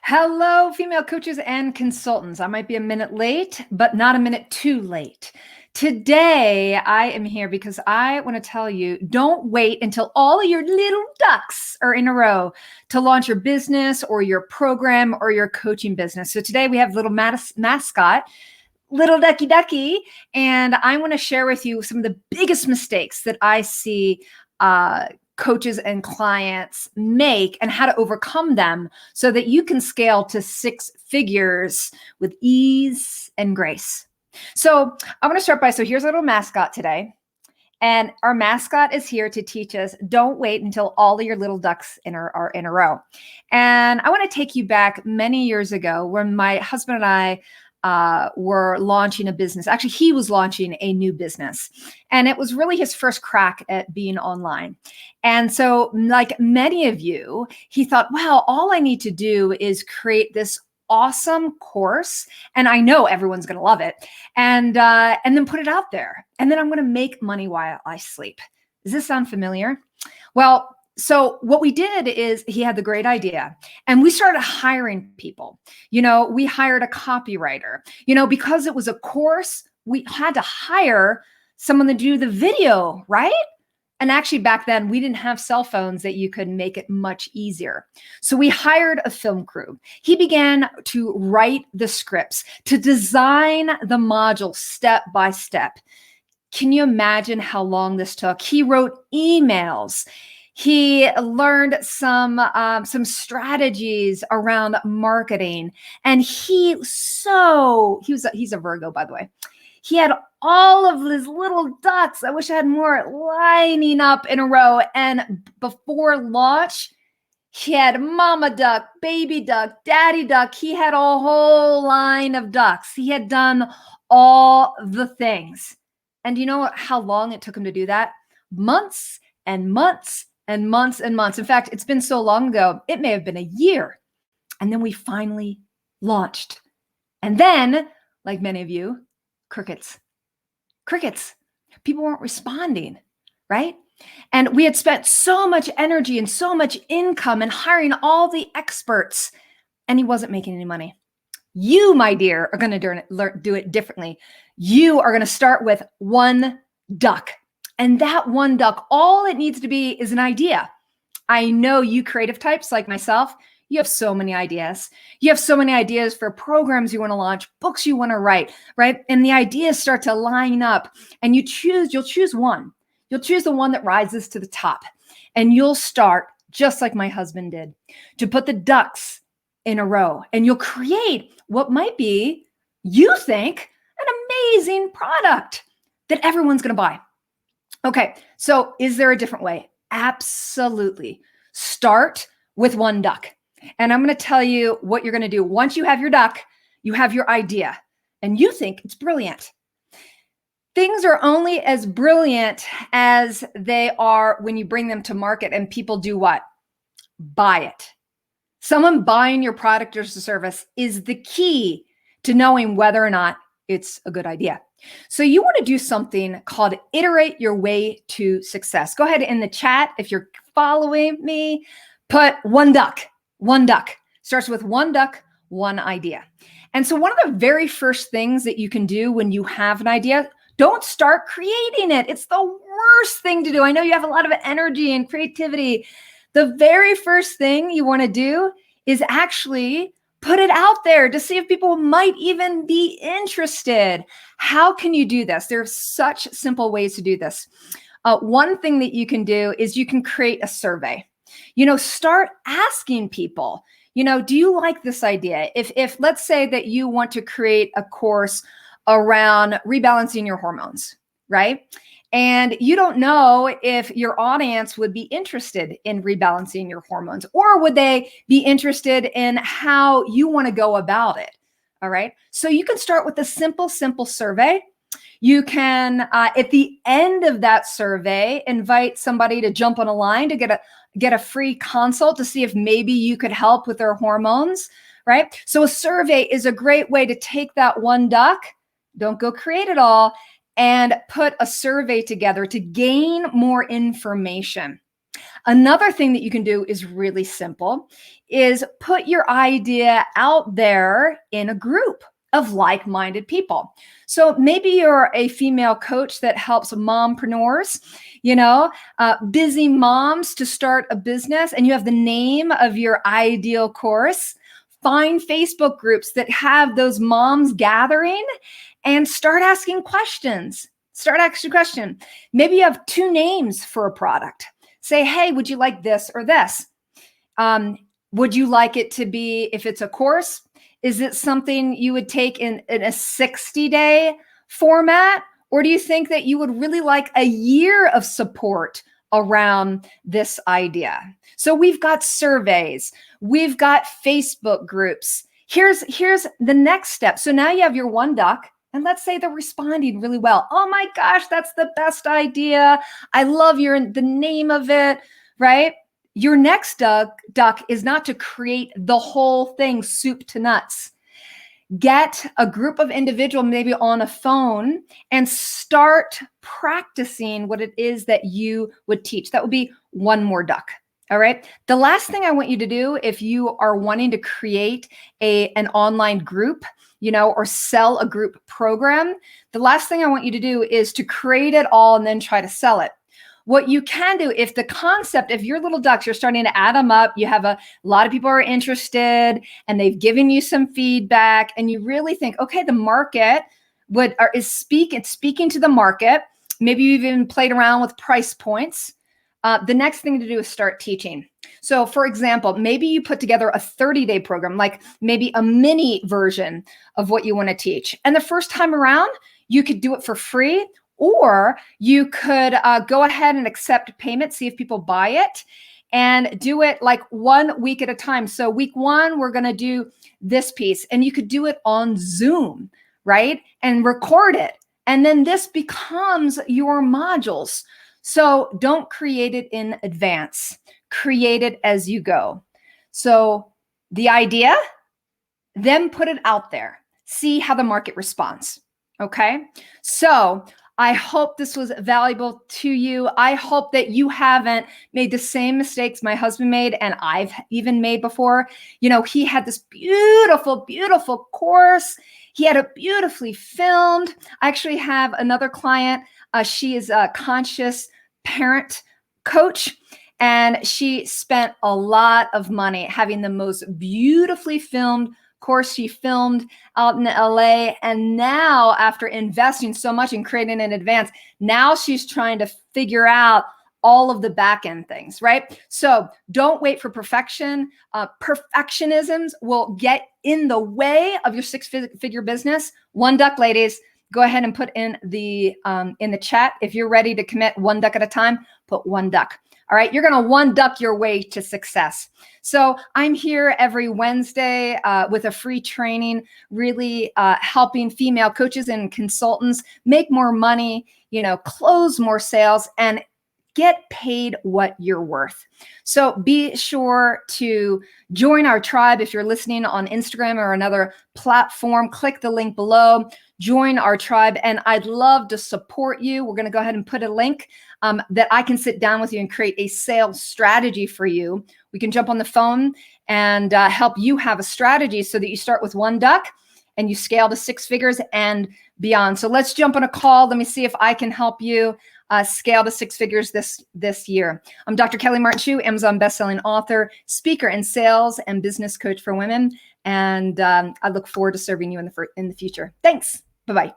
Hello, female coaches and consultants. I might be a minute late, but not a minute too late. Today, I am here because I want to tell you, don't wait until all of your little ducks are in a row to launch your business or your program or your coaching business. So today we have little mascot, little ducky, and I want to share with you some of the biggest mistakes that I see coaches and clients make and how to overcome them so that you can scale to 6 figures with ease and grace. So I want to start by, so here's a little mascot today. And our mascot is here to teach us, don't wait until all of your little ducks are in a row. And I want to take you back many years ago when my husband and I were launching a business. Actually, he was launching a new business, and it was really his first crack at being online. And so, like many of you, he thought, wow, all I need to do is create this awesome course, and I know everyone's going to love it, and then put it out there, and then I'm going to make money while I sleep. Does this sound familiar? Well, so what we did is he had the great idea and we started hiring people. We hired a copywriter, because it was a course, we had to hire someone to do the video, right? And actually back then we didn't have cell phones that you could make it much easier. So we hired a film crew. He began to write the scripts, to design the module step by step. Can you imagine how long this took? He wrote emails. He learned some strategies around marketing, and he's a Virgo, by the way. He had all of his little ducks. I wish I had more lining up in a row. And before launch, he had mama duck, baby duck, daddy duck. He had a whole line of ducks. He had done all the things. And you know how long it took him to do that? Months and months and months and months. In fact, it's been so long ago, it may have been a year. And then we finally launched. And then, like many of you, crickets. People weren't responding, right? And we had spent so much energy and so much income and hiring all the experts, and he wasn't making any money. You, my dear, are going to do it differently. You are going to start with one duck. And that one duck, all it needs to be is an idea. I know you creative types like myself, you have so many ideas. You have so many ideas for programs you want to launch, books you want to write, right? And the ideas start to line up, and you'll choose one. You'll choose the one that rises to the top, and you'll start just like my husband did to put the ducks in a row, and you'll create what might be, you think, an amazing product that everyone's going to buy. Okay, so is there a different way? Absolutely. Start with one duck. And I'm going to tell you what you're going to do. Once you have your duck, you have your idea, and you think it's brilliant. Things are only as brilliant as they are when you bring them to market and people do what? Buy it. Someone buying your product or service is the key to knowing whether or not it's a good idea. So you want to do something called iterate your way to success. Go ahead in the chat, if you're following me, put one duck. Starts with one duck, one idea. And so one of the very first things that you can do when you have an idea, don't start creating it. It's the worst thing to do. I know you have a lot of energy and creativity. The very first thing you want to do is actually put it out there to see if people might even be interested. How can you do this? There are such simple ways to do this. One thing that you can do is you can create a survey. Start asking people, do you like this idea? If let's say that you want to create a course around rebalancing your hormones, right? And you don't know if your audience would be interested in rebalancing your hormones, or would they be interested in how you want to go about it. All right. So you can start with a simple survey. You can, at the end of that survey, invite somebody to jump on a line to get a free consult to see if maybe you could help with their hormones, right? So a survey is a great way to take that one duck, don't go create it all, and put a survey together to gain more information. Another thing that you can do is really simple, is put your idea out there in a group of like-minded people. So maybe you're a female coach that helps mompreneurs, busy moms to start a business, and you have the name of your ideal course. Find Facebook groups that have those moms gathering and start asking questions. Maybe you have two names for a product. Say, hey, would you like this or this? Would you like it to be, if it's a course, is it something you would take in a 60-day format? Or do you think that you would really like a year of support around this idea? So we've got surveys, we've got Facebook groups. Here's the next step. So now you have your one duck, and let's say they're responding really well. Oh my gosh, that's the best idea. I love the name of it, right? Your next duck is not to create the whole thing soup to nuts. Get a group of individuals maybe on a phone and start practicing what it is that you would teach. That would be one more duck. All right. The last thing I want you to do, if you are wanting to create an online group, or sell a group program, the last thing I want you to do is to create it all and then try to sell it. What you can do, if your little ducks, you're starting to add them up, you have a lot of people are interested and they've given you some feedback, and you really think, okay, the market is speaking to the market. Maybe you've even played around with price points. The next thing to do is start teaching. So for example, maybe you put together a 30-day program, like maybe a mini version of what you want to teach. And the first time around, you could do it for free, or you could go ahead and accept payment, see if people buy it, and do it like 1 week at a time. So week 1, we're going to do this piece, and you could do it on Zoom, right? And record it. And then this becomes your modules. So don't create it in advance. Create it as you go. So the idea, then put it out there. See how the market responds. Okay? So I hope this was valuable to you. I hope that you haven't made the same mistakes my husband made and I've even made before. He had this beautiful, beautiful course. He had it beautifully filmed. I actually have another client. She is a conscious parent coach, and she spent a lot of money having the most beautifully filmed course. She filmed out in LA, and now after investing so much in creating in advance, now she's trying to figure out all of the back end things, right? So don't wait for perfection. Perfectionisms will get in the way of your six-figure business. One duck, ladies. Go ahead and put in the chat. If you're ready to commit one duck at a time, put one duck. All right, you're going to one duck your way to success. So I'm here every Wednesday with a free training, really helping female coaches and consultants make more money, close more sales, and get paid what you're worth. So be sure to join our tribe. If you're listening on Instagram or another platform, click the link below, join our tribe, and I'd love to support you. We're going to go ahead and put a link that I can sit down with you and create a sales strategy for you. We can jump on the phone and help you have a strategy so that you start with one duck and you scale to 6 figures and beyond. So let's jump on a call. Let me see if I can help you scale to 6 figures this year. I'm Dr. Kelly Martin Chu, Amazon bestselling author, speaker, and sales and business coach for women. And I look forward to serving you in the future. Thanks. Bye-bye.